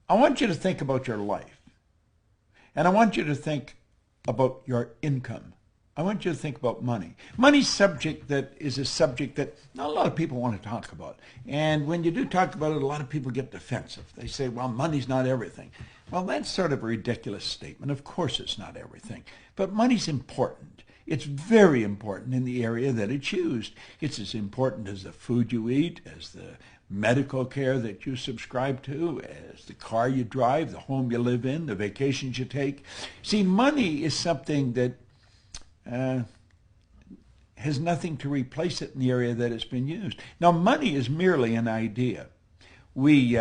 I want you to think about your life. And I want you to think about your income. I want you to think about money. Money's subject that is a subject that not a lot of people want to talk about. And when you do talk about it, a lot of people get defensive. They say, well, money's not everything. Well, that's sort of a ridiculous statement. Of course it's not everything. But money's important. It's very important in the area that it's used. It's as important as the food you eat, as the medical care that you subscribe to, as the car you drive, the home you live in, the vacations you take. See, money is something that has nothing to replace it in the area that it's been used. Now, money is merely an idea. We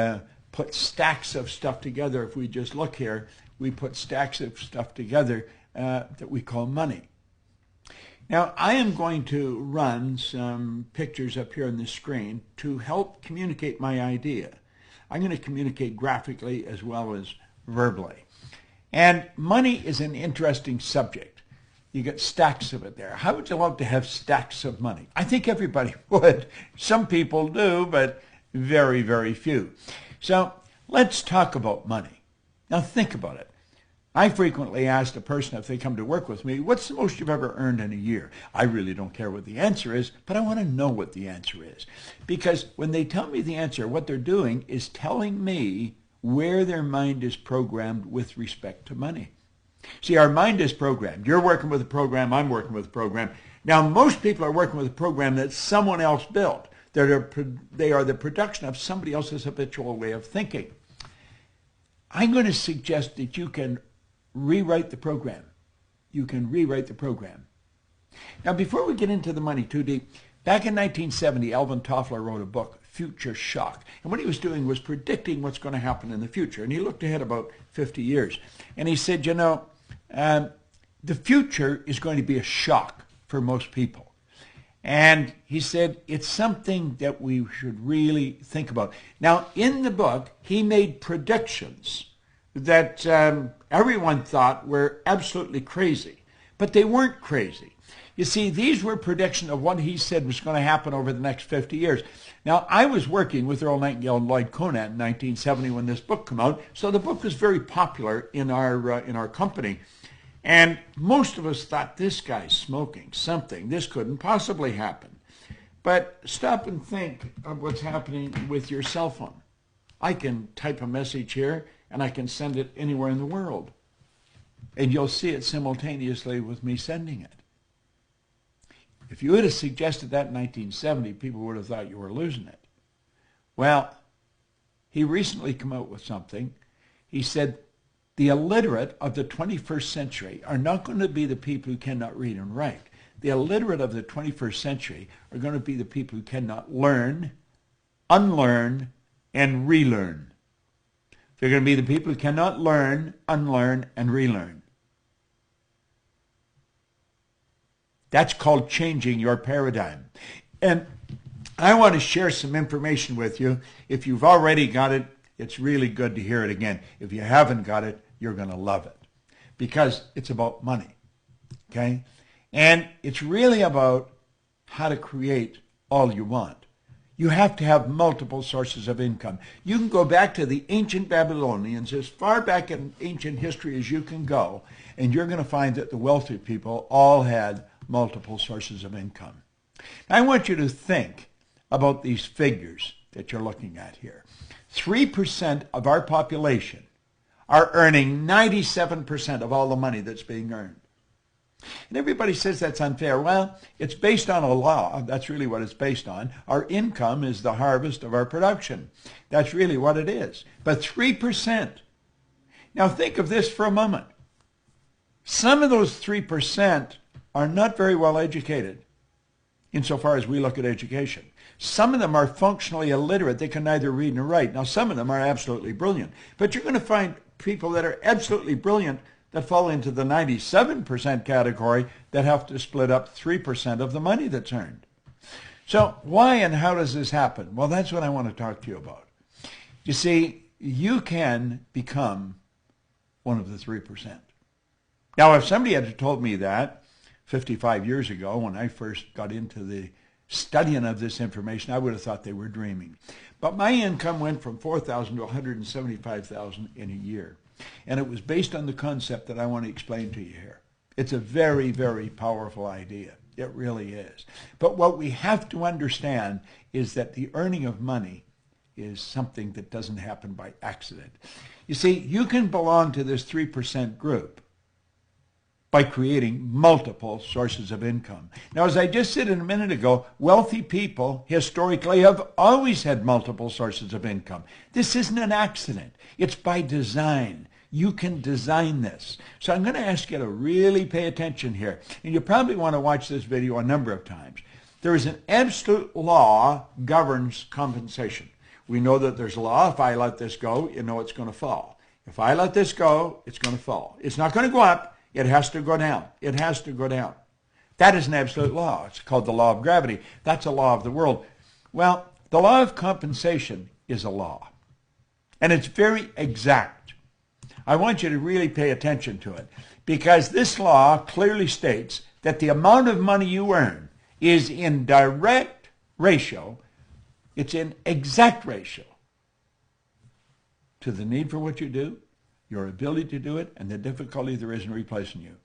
put stacks of stuff together. If we just look here, we put stacks of stuff together that we call money. Now, I am going to run some pictures up here on the screen to help communicate my idea. I'm going to communicate graphically as well as verbally. And money is an interesting subject. You get stacks of it there. How would you love to have stacks of money? I think everybody would. Some people do, but very, very few. So let's talk about money. Now think about it. I frequently ask a person if they come to work with me, what's the most you've ever earned in a year? I really don't care what the answer is, but I want to know what the answer is. Because when they tell me the answer, what they're doing is telling me where their mind is programmed with respect to money. See, our mind is programmed. You're working with a program, I'm working with a program. Now, most people are working with a program that someone else built. They are the production of somebody else's habitual way of thinking. I'm going to suggest that you can rewrite the program. You can rewrite the program. Now, before we get into the money too deep, back in 1970, Alvin Toffler wrote a book, Future Shock. And what he was doing was predicting what's going to happen in the future. And he looked ahead about 50 years. And he said, the future is going to be a shock for most people. And he said, it's something that we should really think about. Now, in the book, he made predictions that everyone thought were absolutely crazy, but they weren't crazy. You see, these were predictions of what he said was going to happen over the next 50 years. Now, I was working with Earl Nightingale and Lloyd Conant in 1970 when this book came out, so the book was very popular in our company. And most of us thought, this guy's smoking something. This couldn't possibly happen. But stop and think of what's happening with your cell phone. I can type a message here, and I can send it anywhere in the world. And you'll see it simultaneously with me sending it. If you would have suggested that in 1970, people would have thought you were losing it. Well, he recently came out with something. He said, the illiterate of the 21st century are not going to be the people who cannot read and write. The illiterate of the 21st century are going to be the people who cannot learn, unlearn, and relearn. They're going to be the people who cannot learn, unlearn, and relearn. That's called changing your paradigm. And I want to share some information with you. If you've already got it, it's really good to hear it again. If you haven't got it, you're going to love it because it's about money, okay? And it's really about how to create all you want. You have to have multiple sources of income. You can go back to the ancient Babylonians, as far back in ancient history as you can go, and you're going to find that the wealthy people all had multiple sources of income. Now, I want you to think about these figures that you're looking at here. 3% of our population are earning 97% of all the money that's being earned. And everybody says that's unfair. Well, it's based on a law. That's really what it's based on. Our income is the harvest of our production. That's really what it is. But 3%. Now think of this for a moment. Some of those 3% are not very well educated insofar as we look at education. Some of them are functionally illiterate. They can neither read nor write. Now, some of them are absolutely brilliant. But you're going to find people that are absolutely brilliant that fall into the 97% category that have to split up 3% of the money that's earned. So why and how does this happen? Well, that's what I want to talk to you about. You see, you can become one of the 3%. Now, if somebody had told me that 55 years ago when I first got into the studying of this information, I would have thought they were dreaming. But my income went from $4,000 to $175,000 in a year. And it was based on the concept that I want to explain to you here. It's a very, very powerful idea. It really is. But what we have to understand is that the earning of money is something that doesn't happen by accident. You see, you can belong to this 3% group by creating multiple sources of income. Now, as I just said a minute ago, wealthy people historically have always had multiple sources of income. This isn't an accident. It's by design. You can design this. So I'm going to ask you to really pay attention here. And you probably want to watch this video a number of times. There is an absolute law governs compensation. We know that there's a law. If I let this go, you know it's going to fall. If I let this go, it's going to fall. It's not going to go up. It has to go down. It has to go down. That is an absolute law. It's called the law of gravity. That's a law of the world. Well, the law of compensation is a law. And it's very exact. I want you to really pay attention to it, because this law clearly states that the amount of money you earn is in direct ratio, it's in exact ratio to the need for what you do, your ability to do it, and the difficulty there is in replacing you.